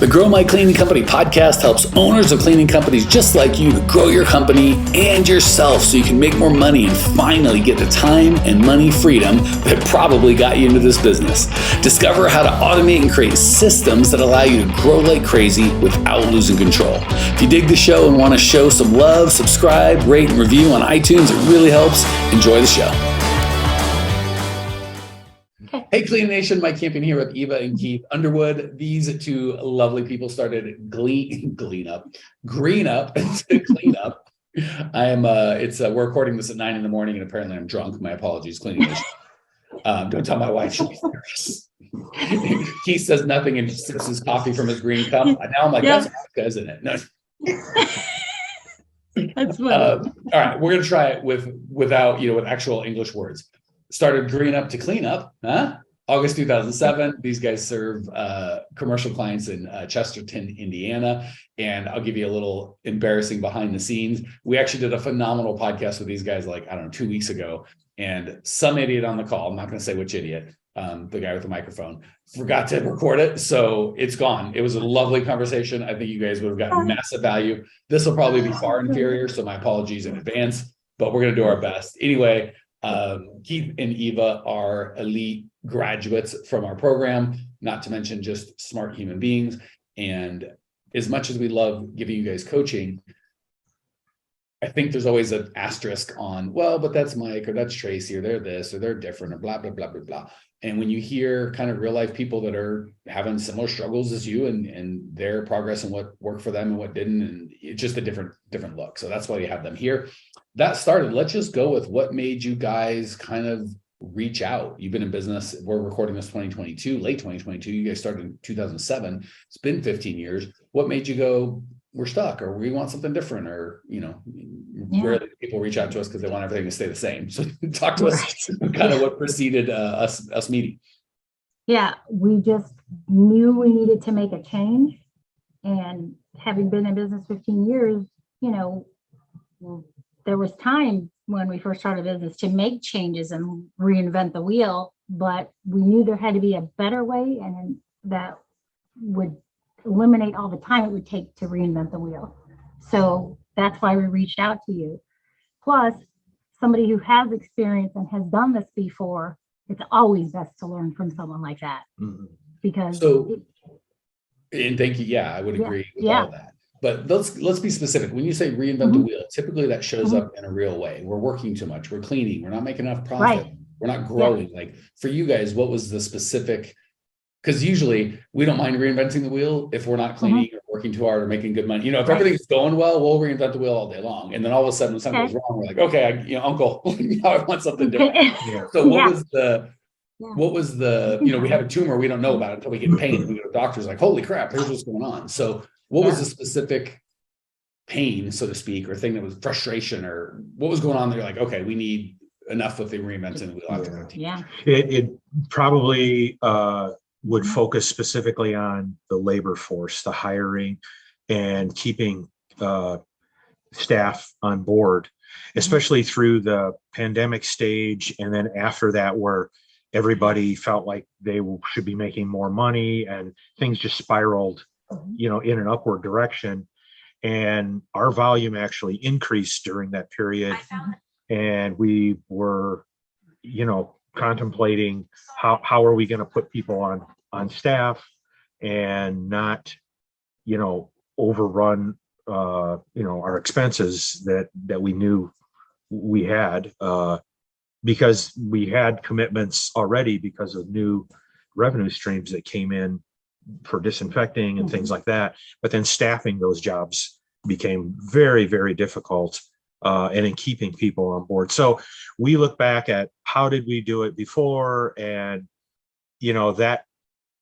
The Grow My Cleaning Company podcast helps owners of cleaning companies just like you to grow your company and yourself so you can make more money and finally get the time and money freedom that probably got you into this business. Discover how to automate and create systems that allow you to grow like crazy without losing control. If you dig the show and want to show some love, subscribe, rate, and review on iTunes. It really helps. Enjoy the show. Hey, Clean Nation, Mike Campion here with Eva and Keith Underwood. These two lovely people started Green Up to Clean Up. We're recording this at 9 a.m. and apparently I'm drunk. My apologies, Clean Nation. Don't tell my wife, she'll be furious. Keith says nothing and sips his coffee from his green cup. Now I'm like, that's vodka, isn't it? No. That's funny. All right, we're gonna try it with actual English words. Started Green Up to Clean Up, August 2007. These guys serve commercial clients in Chesterton, Indiana. And I'll give you a little embarrassing behind the scenes. We actually did a phenomenal podcast with these guys 2 weeks ago. And some idiot on the call, I'm not going to say which idiot, the guy with the microphone, forgot to record it. So it's gone. It was a lovely conversation. I think you guys would have gotten massive value. This will probably be far inferior. So my apologies in advance, but we're going to do our best. Anyway, Keith and Eva are elite graduates from our program, not to mention just smart human beings. And as much as we love giving you guys coaching, I think there's always an asterisk on, well, but that's Mike or that's Tracy or they're this or they're different or blah, blah, blah, blah, blah. And when you hear kind of real life people that are having similar struggles as you and their progress and what worked for them and what didn't, and it's just a different look. So that's why you have them here. That started, let's just go with what made you guys kind of reach out. You've been in business. We're recording this 2022, late 2022. You guys started in 2007. It's been 15 years. What made you go, we're stuck or we want something different or, rarely people reach out to us because they want everything to stay the same. So talk to us kind of what preceded us meeting. Yeah, we just knew we needed to make a change. And having been in business 15 years, there was time when we first started business to make changes and reinvent the wheel, but we knew there had to be a better way and that would eliminate all the time it would take to reinvent the wheel. So that's why we reached out to you. Plus, somebody who has experience and has done this before, it's always best to learn from someone like that. Mm-hmm. Because and thank you. Yeah, I would agree with all that. But let's be specific. When you say reinvent the wheel, typically that shows up in a real way. We're working too much. We're cleaning. We're not making enough profit. Right. We're not growing. Yeah. Like for you guys, what was the specific? Because usually we don't mind reinventing the wheel if we're not cleaning or working too hard or making good money. If everything's going well, we'll reinvent the wheel all day long. And then all of a sudden, when something goes wrong, we're like, okay, Uncle, I want something different. So what was the, we have a tumor, we don't know about it until we get pain. We go to doctors like, holy crap, here's what's going on. So what was the specific pain, so to speak, or thing that was frustration or what was going on that you're like, okay, we need enough with the reinventing the wheel. It probably, would focus specifically on the labor force, the hiring and keeping staff on board, especially through the pandemic stage. And then after that, where everybody felt like they should be making more money and things just spiraled, in an upward direction. And our volume actually increased during that period. And we were, contemplating how are we going to put people on staff and not overrun our expenses that we knew we had because we had commitments already because of new revenue streams that came in for disinfecting and things like that, but then staffing those jobs became very, very difficult. And in keeping people on board. So we look back at how did we do it before? And, that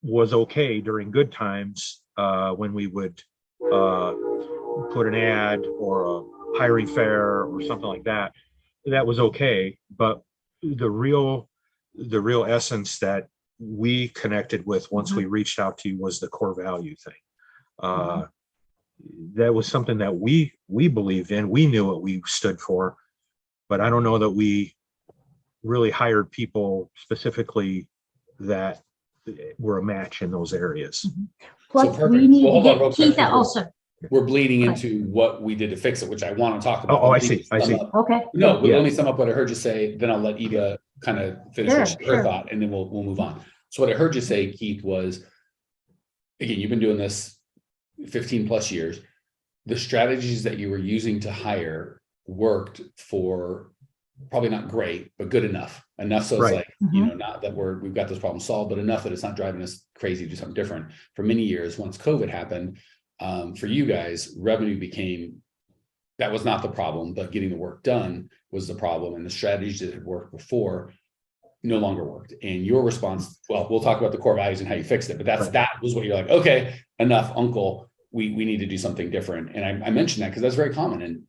was okay during good times when we would put an ad or a hiring fair or something like that. That was okay. But the real essence that we connected with once we reached out to you was the core value thing. That was something that we believed in. We knew what we stood for, but I don't know that we really hired people specifically that were a match in those areas. Plus, perfect. we need Well, to hold on get real quick, Keith because also. we're bleeding Okay. into what we did to fix it, which I want to talk about. Oh, Let I me see. sum I see. up- Okay. No, but Yeah. let me sum up what I heard you say, then I'll let Eva kind of finish Sure, her sure. thought, and then we'll move on. So what I heard you say, Keith, was, again, you've been doing this 15 plus years. The strategies that you were using to hire worked for probably not great, but good enough. Enough so it's Right. like, not that we've got this problem solved, but enough that it's not driving us crazy to do something different. For many years, once COVID happened, for you guys, revenue became, that was not the problem, but getting the work done was the problem. And the strategies that had worked before no longer worked. And your response, well, we'll talk about the core values and how you fixed it, but that was what you're like, okay, enough, uncle, we need to do something different. And I mentioned that because that's very common. And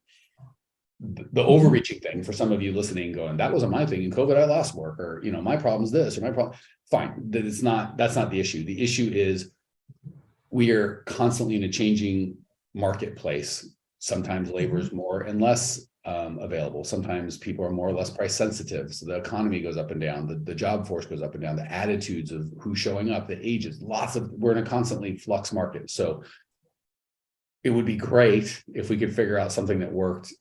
the overreaching thing for some of you listening, going, that wasn't my thing in COVID, I lost work, or, my problem's this, or my problem, fine. That's not the issue. The issue is we are constantly in a changing marketplace. Sometimes labor is more and less available. Sometimes people are more or less price sensitive. So the economy goes up and down, the job force goes up and down, the attitudes of who's showing up, the ages, we're in a constantly flux market. So it would be great if we could figure out something that worked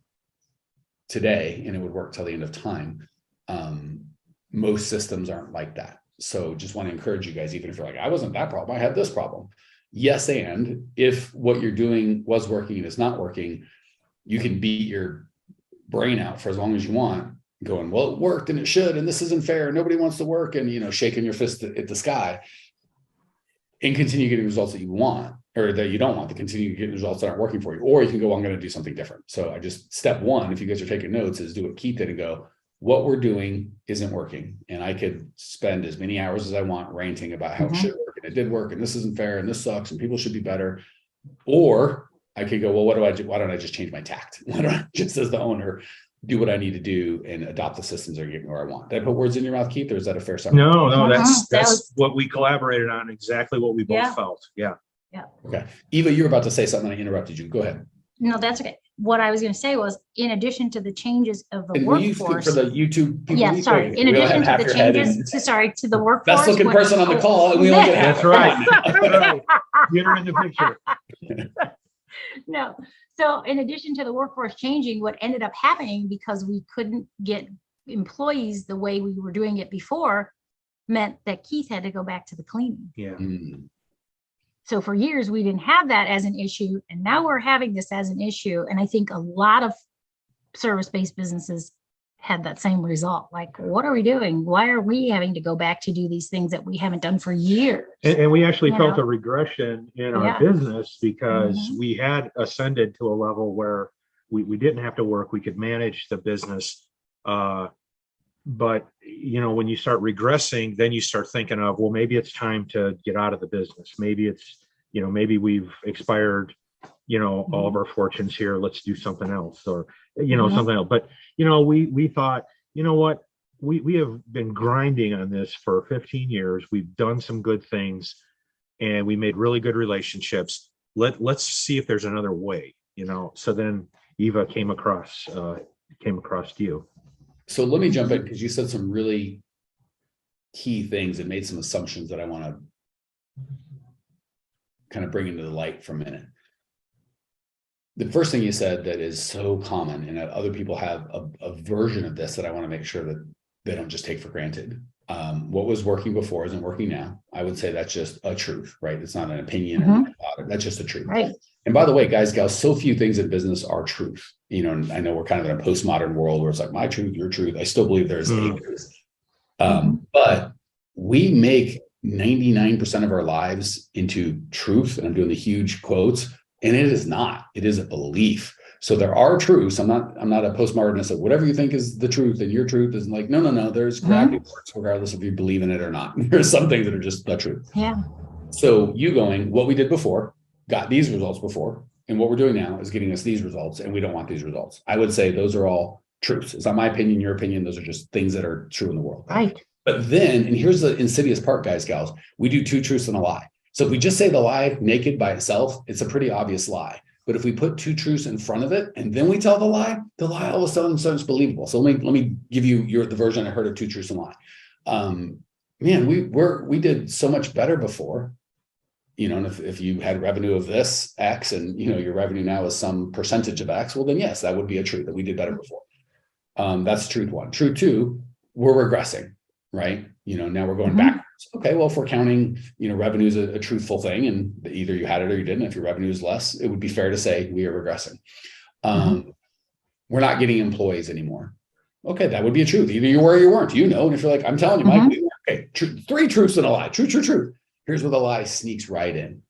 today and it would work till the end of time. Most systems aren't like that. So just want to encourage you guys, even if you're like, I wasn't that problem, I had this problem. Yes, and if what you're doing was working and it's not working, you can beat your brain out for as long as you want, going, well, it worked and it should, and this isn't fair, nobody wants to work, and shaking your fist at the sky, and continue getting results that you want or that you don't want, to continue getting results that aren't working for you. Or you can go, I'm going to do something different. So step one, if you guys are taking notes, is do what Keith did and go, what we're doing isn't working. And I could spend as many hours as I want ranting about how it should work and it did work and this isn't fair and this sucks and people should be better. Or I could go, well, what do I do? Why don't I just change my tact? Why don't I just, as the owner, do what I need to do and adopt the systems that are getting where I want? Did I put words in your mouth, Keith, or is that a fair summary? No, that's That was what we collaborated on, exactly what we both felt. Yeah. Okay. Eva, you were about to say something, I interrupted you. Go ahead. No, that's okay. What I was going to say was, in addition to the changes of the And will you workforce. for the YouTube people? Yeah, sorry. In We all addition have to the half your head changes, to the workforce. best looking person on the call, and we only get half. That's right. That's right. Get her in the picture. No. So in addition to the workforce changing, what ended up happening, because we couldn't get employees the way we were doing it before, meant that Keith had to go back to the cleaning. Yeah. So for years, we didn't have that as an issue. And now we're having this as an issue. And I think a lot of service-based businesses had that same result. Like, what are we doing? Why are we having to go back to do these things that we haven't done for years? And we actually felt a regression in our business because we had ascended to a level where we didn't have to work. We could manage the business. But, when you start regressing, then you start thinking of, well, maybe it's time to get out of the business. Maybe it's, maybe we've expired, all of our fortunes here. Let's do something else, or, something else. But, we thought, what, we have been grinding on this for 15 years. We've done some good things and we made really good relationships. Let's see if there's another way, So then Eva came across you. So let me jump in, because you said some really key things and made some assumptions that I want to kind of bring into the light for a minute. The first thing you said that is so common, and that other people have a version of this that I want to make sure that they don't just take for granted. What was working before isn't working now. I would say that's just a truth, right? It's not an opinion or thought. That's just a truth. Right. And by the way, guys, gals, so few things in business are truth. And I know we're kind of in a postmodern world where it's like my truth, your truth. I still believe there's a truth. But we make 99% of our lives into truth. And I'm doing the huge quotes, and it is not. It is a belief. So there are truths. I'm not a postmodernist of whatever you think is the truth, and your truth is like, no. There's gravity works regardless if you believe in it or not. There's some things that are just the truth. Yeah. So you going, what we did before got these results before, and what we're doing now is getting us these results, and we don't want these results. I would say those are all truths. It's not my opinion, your opinion. Those are just things that are true in the world. Right. But then, and here's the insidious part, guys, gals, we do two truths and a lie. So if we just say the lie naked by itself, it's a pretty obvious lie. But if we put two truths in front of it and then we tell the lie all of a sudden sounds believable. So let me give you the version I heard of two truths and a lie. Man, we did so much better before. and if you had revenue of this X and, your revenue now is some percentage of X, well, then yes, that would be a truth that we did better before. That's truth one. Truth two, we're regressing, right? Now we're going backwards. Okay, well, if we're counting, revenue is a truthful thing, and either you had it or you didn't. If your revenue is less, it would be fair to say we are regressing. We're not getting employees anymore. Okay, that would be a truth. Either you were or you weren't, and if you're like, I'm telling you, Mike, okay, three truths and a lie. Truth. Here's where the lie sneaks right in.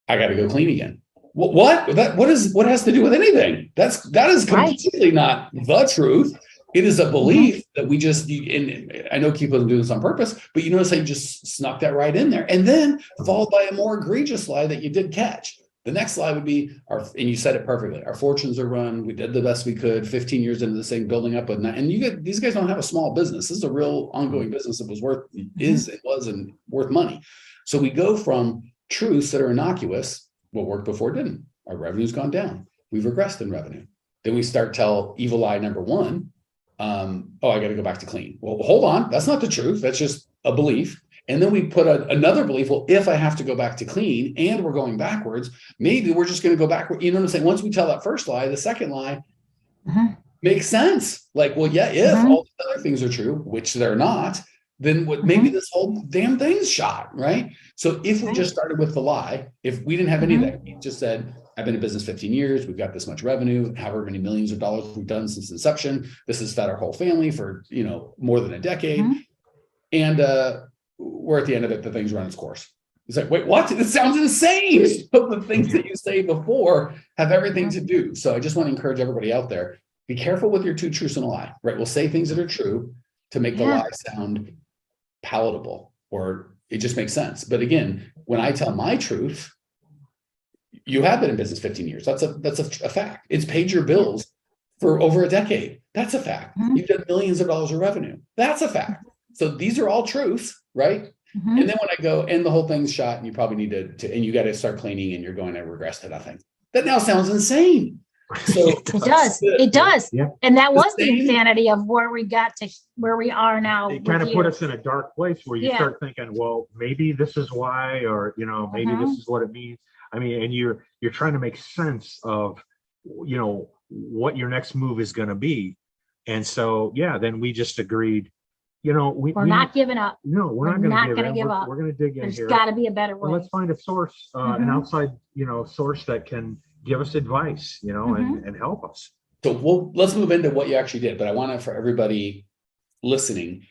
I got to go clean again. What has to do with anything? That is completely not the truth. It is a belief that we just, and I know Keith doesn't do this on purpose, but you notice how you just snuck that right in there, and then followed by a more egregious lie that you did catch. The next slide would be and you said it perfectly. Our fortunes are run. We did the best we could. 15 years into this thing, building up, and these guys don't have a small business. This is a real ongoing business that was worth and worth money. So we go from truths that are innocuous. What worked before didn't. Our revenue's gone down. We've regressed in revenue. Then we start tell evil lie number one. I got to go back to clean. Well, hold on. That's not the truth. That's just a belief. And then we put another belief. Well, if I have to go back to clean and we're going backwards, maybe we're just going to go backward. You know what I'm saying? Once we tell that first lie, the second lie makes sense. Like, well, yeah, if all the other things are true, which they're not, then maybe this whole damn thing's shot, right? So if we just started with the lie, if we didn't have any of that, we just said, I've been in business 15 years. We've got this much revenue, however many millions of dollars we've done since inception. This has fed our whole family for, more than a decade. And we're at the end of it. The thing's run its course. It's like, wait, what? It sounds insane. So the things that you say before have everything to do. So I just want to encourage everybody out there, be careful with your two truths and a lie, right? We'll say things that are true to make the lie sound palatable, or it just makes sense. But again, when I tell my truth, you have been in business 15 years. That's a fact. It's paid your bills for over a decade. That's a fact. You've done millions of dollars of revenue. That's a fact. So these are all truths, right? And then when I go, and the whole thing's shot, and you probably need to and you got to start cleaning, and you're going to regress to nothing. That now sounds insane. So it does. Yeah. And that was the insanity of where we got to where we are now. It kind of put us in a dark place where you start thinking, well, maybe this is why, or, maybe this is what it means. I mean, and you're trying to make sense of, what your next move is going to be. And so, then we just agreed, we're not giving up. No, we're not going to give up. We're going to dig in There's here. got to be a better way. Well, let's find a source, an outside, source that can give us advice, and help us. So let's move into what you actually did. But I want to, for everybody listening,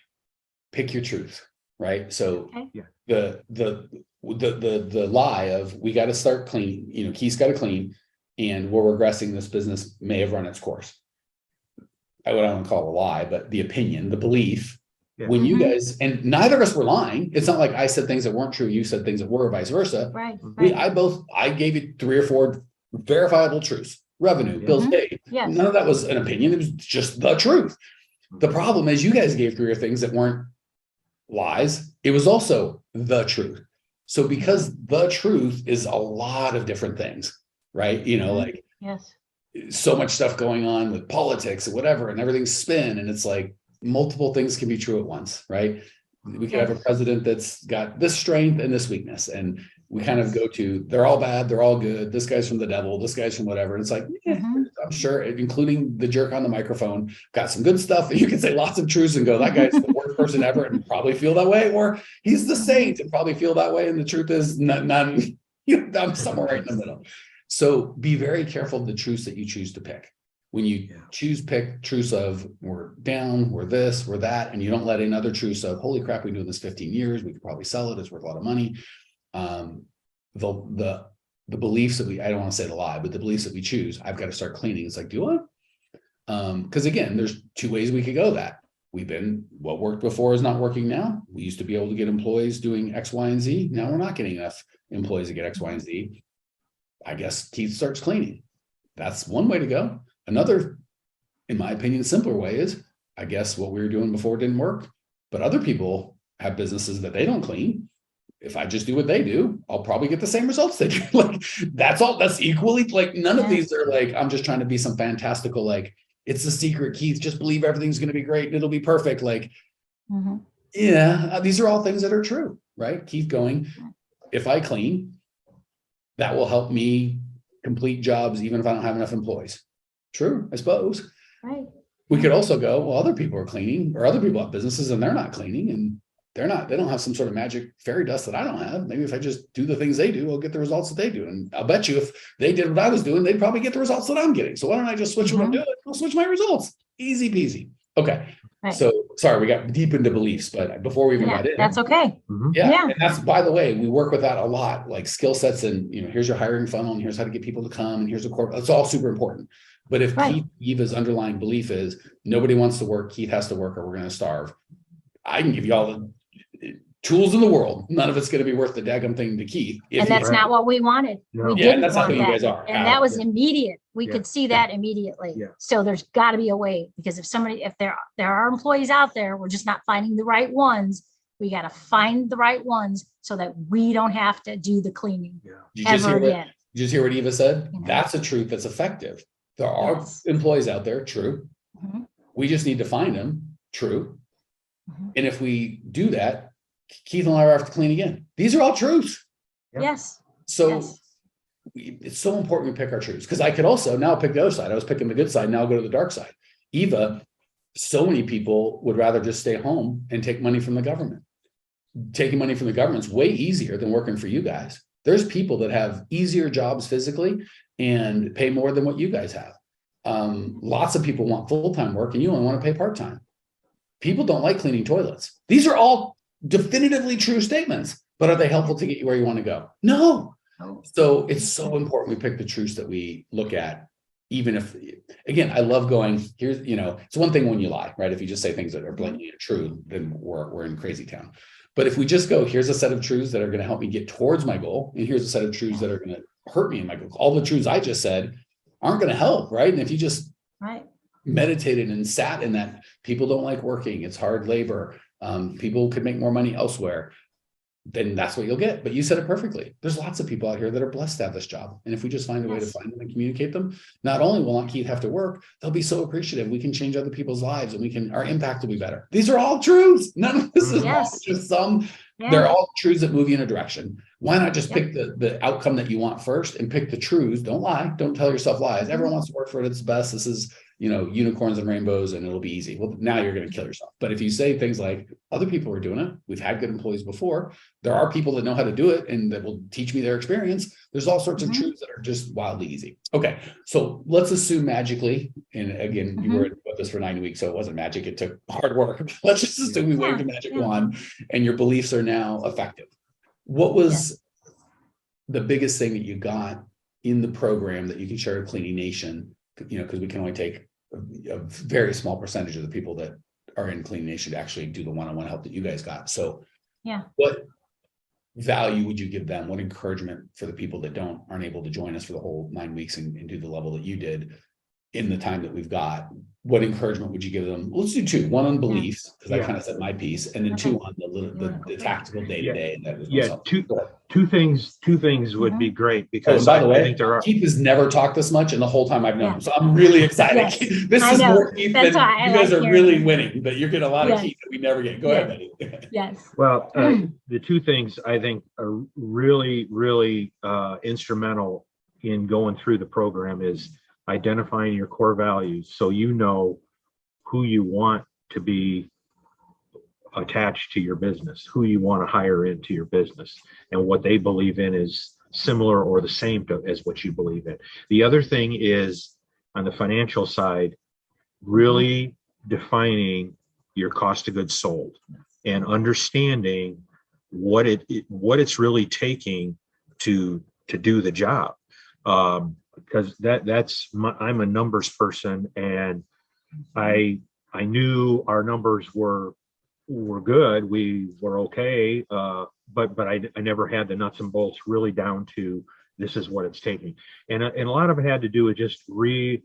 pick your truth, right? So the lie of we got to start clean, Keith's got to clean, and we're regressing. This business may have run its course. I don't want to call it a lie, but the opinion, the belief. When you guys, and neither of us were lying. It's not like I said things that weren't true, you said things that were, vice versa. Right. I gave you 3 or 4 verifiable truths. Revenue, bills paid. Yes. None of that was an opinion. It was just the truth. The problem is you guys gave 3 or things that weren't lies. It was also the truth. So because the truth is a lot of different things, right? Like so much stuff going on with politics or whatever, and everything's spin. And it's like multiple things can be true at once, right? We could have a president that's got this strength and this weakness. And we kind of go to, they're all bad, they're all good. This guy's from the devil, this guy's from whatever. And it's like, I'm sure, including the jerk on the microphone, got some good stuff. And you can say lots of truths and go, that guy's the worst person ever, and probably feel that way. Or he's the saint and probably feel that way. And the truth is none, I'm somewhere right in the middle. So be very careful of the truths that you choose to pick. When you pick truths of we're down, we're this, we're that, and you don't let in other truths of holy crap, we've been doing this 15 years, we could probably sell it, it's worth a lot of money. The beliefs that I don't want to say the lie, but the beliefs that we choose, I've got to start cleaning. It's like, do I? Because again, there's 2 ways we could go that. What worked before is not working now. We used to be able to get employees doing X, Y, and Z. Now we're not getting enough employees to get X, Y, and Z. I guess Keith starts cleaning. That's one way to go. Another, in my opinion, simpler way is, I guess what we were doing before didn't work, but other people have businesses that they don't clean. If I just do what they do, I'll probably get the same results they do. Like, that's all. That's equally, like, none of these are like, I'm just trying to be some fantastical, like, it's the secret, Keith, just believe everything's going to be great and it'll be perfect. Like, these are all things that are true, right? Keith going, if I clean, that will help me complete jobs even if I don't have enough employees. True, I suppose. Right. We could also go, well, other people are cleaning, or other people have businesses and they're not cleaning, and they don't have some sort of magic fairy dust that I don't have. Maybe if I just do the things they do, I'll get the results that they do. And I'll bet you if they did what I was doing, they'd probably get the results that I'm getting. So why don't I just switch what I'm doing? I'll switch my results. Easy peasy. Okay. Right. So sorry, we got deep into beliefs, but before we even got in, that's okay. yeah. And that's, by the way, we work with that a lot, like skill sets and, here's your hiring funnel and here's how to get people to come and here's a core. It's all super important. But if Keith, Eva's underlying belief is nobody wants to work, Keith has to work or we're going to starve. I can give you all the tools in the world. None of it's going to be worth the daggum thing to Keith. And that's not what we wanted. No. We Yeah, didn't that's not want who you that. guys are. And that was immediate. We Yeah. could see that immediately. Yeah. So there's got to be a way, because if there are employees out there, we're just not finding the right ones. We got to find the right ones so that we don't have to do the cleaning Did you ever again. Did you just hear what Eva said? You know. That's a truth that's effective. There are employees out there. True. Mhm. We just need to find them. True. Mhm. And if we do that, Keith and I have to clean again. These are all truths. Yeah. Yes. So Yes. it's so important we pick our truths, because I could also now pick the other side. I was picking the good side. Now I'll go to the dark side. Eva, so many people would rather just stay home and take money from the government. Taking money from the government is way easier than working for you guys. There's people that have easier jobs physically and pay more than what you guys have. Lots of people want full-time work and you only want to pay part-time. People don't like cleaning toilets. These are all definitively true statements, but are they helpful to get you where you want to go? No. So it's so important we pick the truths that we look at, even if, again, I love going, here's, it's one thing when you lie, right? If you just say things that are blatantly true, then we're in crazy town. But if we just go, here's a set of truths that are going to help me get towards my goal, and here's a set of truths that are going to hurt me in my goal. All the truths I just said aren't going to help, right? And if you just meditated and sat in that, people don't like working, it's hard labor, people could make more money elsewhere, then that's what you'll get. But you said it perfectly. There's lots of people out here that are blessed to have this job. And if we just find a way to find them and communicate them, not only will not Keith have to work, they'll be so appreciative. We can change other people's lives and our impact will be better. These are all truths. None of this is just some, they're all truths that move you in a direction. Why not just pick the outcome that you want first and pick the truths? Don't lie. Don't tell yourself lies. Everyone wants to work for it. It's best. This is, unicorns and rainbows and it'll be easy. Well, now you're going to kill yourself. But if you say things like other people are doing it, we've had good employees before, there are people that know how to do it and that will teach me their experience. There's all sorts of truths that are just wildly easy. Okay. So let's assume magically, and again, you were with this for 9 weeks, so it wasn't magic. It took hard work. Let's just assume we waved a magic wand and your beliefs are now effective. What was the biggest thing that you got in the program that you can share with Cleaning Nation? Because we can only take a very small percentage of the people that are in Clean Nation to actually do the one-on-one help that you guys got. So what value would you give them? What encouragement for the people that aren't able to join us for the whole 9 weeks and do the level that you did in the time that we've got? What encouragement would you give them? Let's do two. One on beliefs, because I kind of said my piece, and then two on the tactical day-to-day. Two things would be great, because by the way, I think there are. Keith has never talked this much in the whole time I've known him, so I'm really excited. This is more Keith than you guys are really winning, but you're getting a lot of Keith that we never get. Go ahead, Betty. Well, the two things I think are really, really instrumental in going through the program is identifying your core values, so you know who you want to be attached to your business, who you want to hire into your business, and what they believe in is similar or the same as what you believe in. The other thing is on the financial side, really defining your cost of goods sold and understanding what it's really taking to do the job. Because I'm a numbers person, and I knew our numbers were good. We were okay, but I never had the nuts and bolts really down to this is what it's taking. And a lot of it had to do with just kind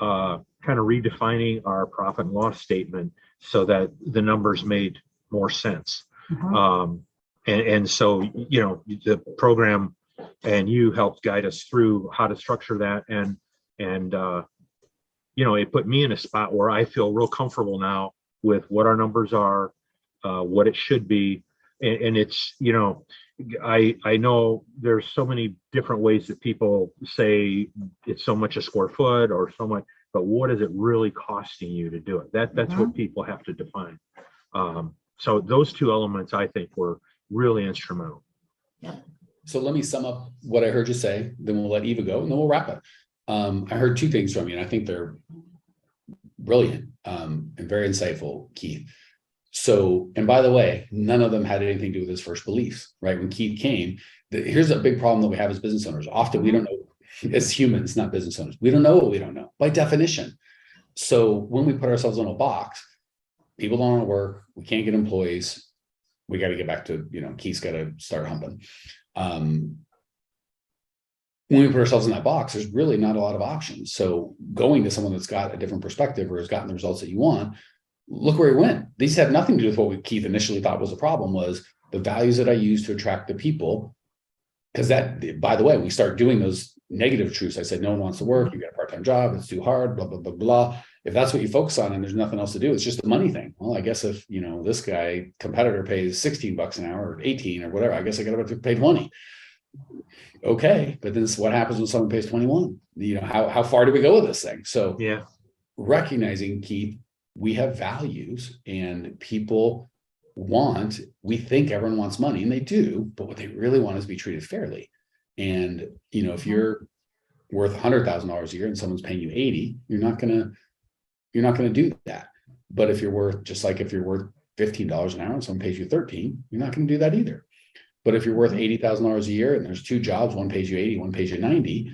of redefining our profit and loss statement so that the numbers made more sense. And so, the program and you helped guide us through how to structure that. And it put me in a spot where I feel real comfortable now with what our numbers are, what it should be, and it's, I know there's so many different ways that people say it's so much a square foot or so much, but what is it really costing you to do it? That's what people have to define. So those two elements, I think, were really instrumental. So let me sum up what I heard you say, then we'll let Eva go, and then we'll wrap it. I heard two things from you, and I think they're brilliant and very insightful, Keith. So, and by the way, none of them had anything to do with his first beliefs, right? When Keith came, here's a big problem that we have as business owners. Often we don't know, as humans, not business owners, we don't know what we don't know by definition. So when we put ourselves in a box, people don't want to work, we can't get employees, we got to get back to, Keith's got to start humping. When we put ourselves in that box, there's really not a lot of options. So going to someone that's got a different perspective or has gotten the results that you want, look where he went. These had nothing to do with what Keith initially thought was a problem, was the values that I use to attract the people. Because that, by the way, we start doing those negative truths. I said, no one wants to work. You got a part-time job. It's too hard, blah, blah, blah, blah. If that's what you focus on and there's nothing else to do, it's just a money thing. Well, I guess if, this guy competitor pays $16 an hour or 18 or whatever, I guess I got to pay 20. Okay. But then what happens when someone pays 21? How far do we go with this thing? So yeah, recognizing, Keith, we have values and people we think everyone wants money, and they do, but what they really want is to be treated fairly. And, if you're worth $100,000 a year and someone's paying you 80, you're not going to do that. But if you're worth $15 an hour and someone pays you 13, you're not going to do that either. But if you're worth $80,000 a year and there's two jobs, one pays you 80, one pays you 90,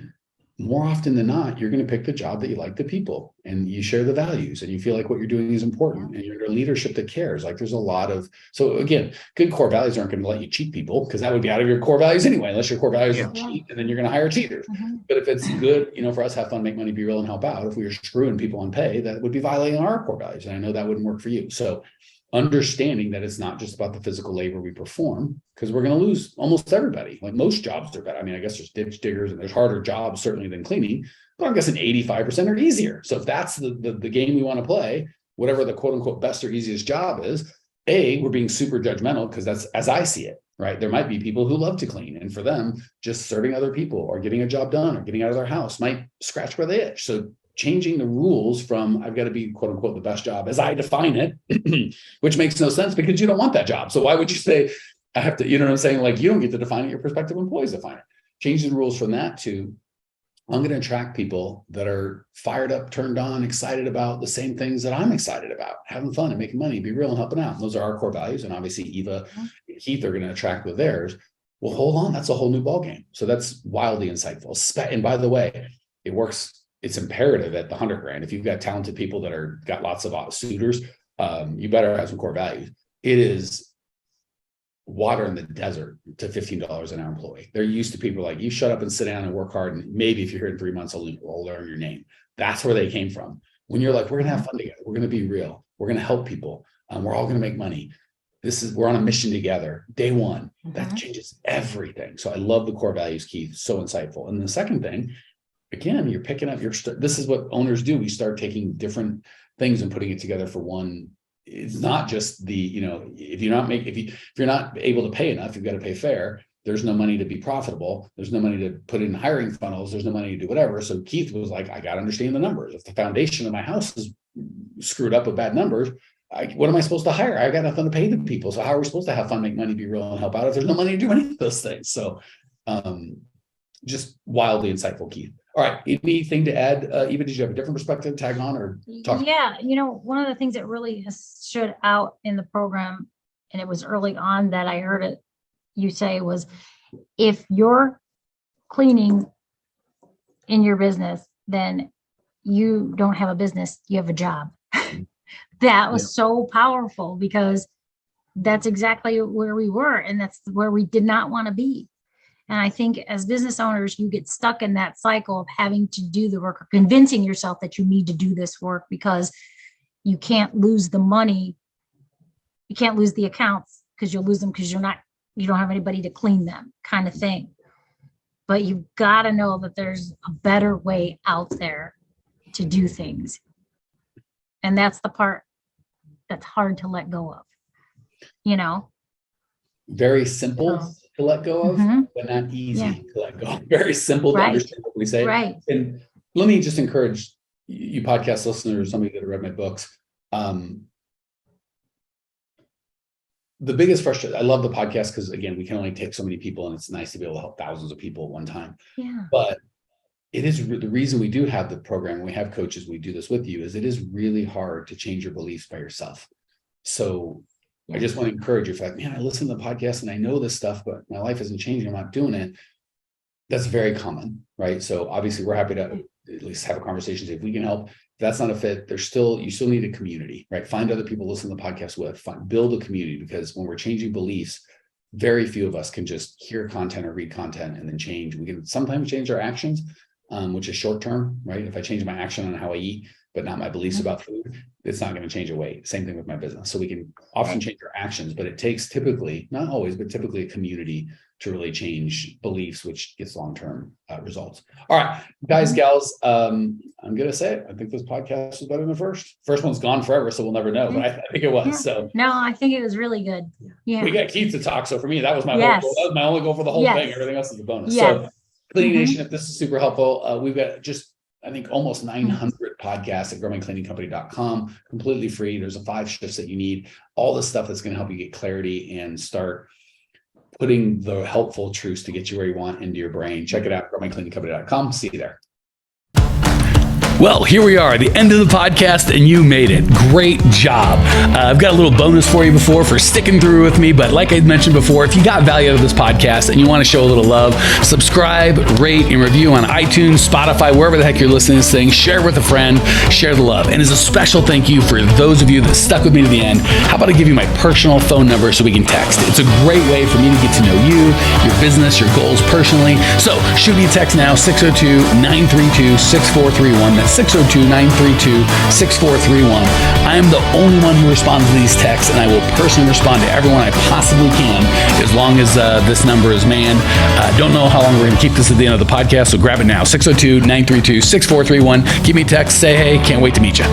more often than not, you're going to pick the job that you like the people and you share the values and you feel like what you're doing is important and you're under leadership that cares. Like there's a lot of, so again, good core values aren't going to let you cheat people, because that would be out of your core values anyway, unless your core values are cheat, and then you're going to hire cheaters. But if it's good, for us, have fun, make money, be real, and help out. If we were screwing people on pay, that would be violating our core values. And I know that wouldn't work for you. So understanding that it's not just about the physical labor we perform, because we're going to lose almost everybody. Like most jobs are better. I mean, I guess there's ditch diggers and there's harder jobs certainly than cleaning, but I'm guessing 85% are easier. So if that's the game we want to play, whatever the quote unquote best or easiest job is, we're being super judgmental, because that's as I see it, right? There might be people who love to clean, and for them, just serving other people or getting a job done or getting out of their house might scratch where they itch. So changing the rules from I've got to be quote unquote the best job as I define it, which makes no sense because you don't want that job. So why would you say I have to, what I'm saying? Like, you don't get to define it, your prospective employees define it. Changing the rules from that to I'm going to attract people that are fired up, turned on, excited about the same things that I'm excited about, having fun and making money, be real and helping out. And those are our core values. And obviously Eva and Keith are going to attract with theirs. Well, hold on, that's a whole new ballgame. So that's wildly insightful. And by the way, it works. It's imperative at the $100,000. If you've got talented people that got lots of suitors, you better have some core values. It is water in the desert to $15 an hour employee. They're used to people like, you shut up and sit down and work hard, and maybe if you're here in 3 months, I'll learn your name. That's where they came from. When you're like, we're gonna have fun together, we're gonna be real, we're gonna help people, we're all gonna make money. We're on a mission together. Day one, that changes everything. So I love the core values, Keith. So insightful. And the second thing, again, you're picking up this is what owners do. We start taking different things and putting it together for one. It's not just if you're not able to pay enough, you've got to pay fair. There's no money to be profitable. There's no money to put in hiring funnels. There's no money to do whatever. So Keith was like, I got to understand the numbers. If the foundation of my house is screwed up with bad numbers, what am I supposed to hire? I got nothing to pay the people. So how are we supposed to have fun, make money, be real, and help out if there's no money to do any of those things? So just wildly insightful, Keith. All right. Anything to add? Eva, did you have a different perspective, tag on or talk? Yeah. One of the things that really stood out in the program, and it was early on that I heard it you say, was if you're cleaning in your business, then you don't have a business, you have a job. That was so powerful, because that's exactly where we were, and that's where we did not want to be. And I think as business owners, you get stuck in that cycle of having to do the work or convincing yourself that you need to do this work, because you can't lose the money. You can't lose the accounts because you'll lose them because you don't have anybody to clean them, kind of thing. But you've got to know that there's a better way out there to do things. And that's the part that's hard to let go of, very simple to let go of, but not easy to let go of. Very simple to understand what we say. Right. And let me just encourage you podcast listeners, somebody that have read my books. The biggest frustration, I love the podcast because, again, we can only take so many people, and it's nice to be able to help thousands of people at one time. Yeah. But it is the reason we do have the program, we have coaches, we do this with you, is it is really hard to change your beliefs by yourself. So I just want to encourage you, if like, man, I listen to the podcast and I know this stuff, but my life isn't changing, I'm not doing it. That's very common, right? So obviously we're happy to at least have a conversation, see if we can help. If that's not a fit, you still need a community, right? Find other people to listen to the podcast with, build a community, because when we're changing beliefs, very few of us can just hear content or read content and then change. We can sometimes change our actions, which is short term, right? If I change my action on how I eat, but not my beliefs about food, it's not going to change a weight. Same thing with my business. So we can often change our actions, but it takes typically, not always, but typically a community to really change beliefs, which gets long-term results. All right, guys, gals, I'm going to say it. I think this podcast was better than the first. First one's gone forever, so we'll never know, but I think it was. Yeah. So no, I think it was really good. Yeah. We got Keith to talk. So for me, that was my whole goal. That was my only goal for the whole thing. Everything else is a bonus. So Cleaning Nation, if this is super helpful, we've got just, I think, almost 900 podcasts at growmycleaningcompany.com, completely free. There's 5 shifts that you need, all the stuff that's going to help you get clarity and start putting the helpful truths to get you where you want into your brain. Check it out, growmycleaningcompany.com. See you there. Well, here we are, the end of the podcast, and you made it. Great job. I've got a little bonus for you for sticking through with me, but like I mentioned before, if you got value out of this podcast and you want to show a little love, subscribe, rate, and review on iTunes, Spotify, wherever the heck you're listening to this thing. Share with a friend, share the love. And as a special thank you for those of you that stuck with me to the end, how about I give you my personal phone number so we can text? It's a great way for me to get to know you, your business, your goals personally. So shoot me a text now, 602-932-6431. 602-932-6431. I am the only one who responds to these texts, and I will personally respond to everyone I possibly can as long as this number is manned. Don't know how long we're going to keep this at the end of the podcast, so grab it now. 602-932-6431. Give me a text, say hey, can't wait to meet you.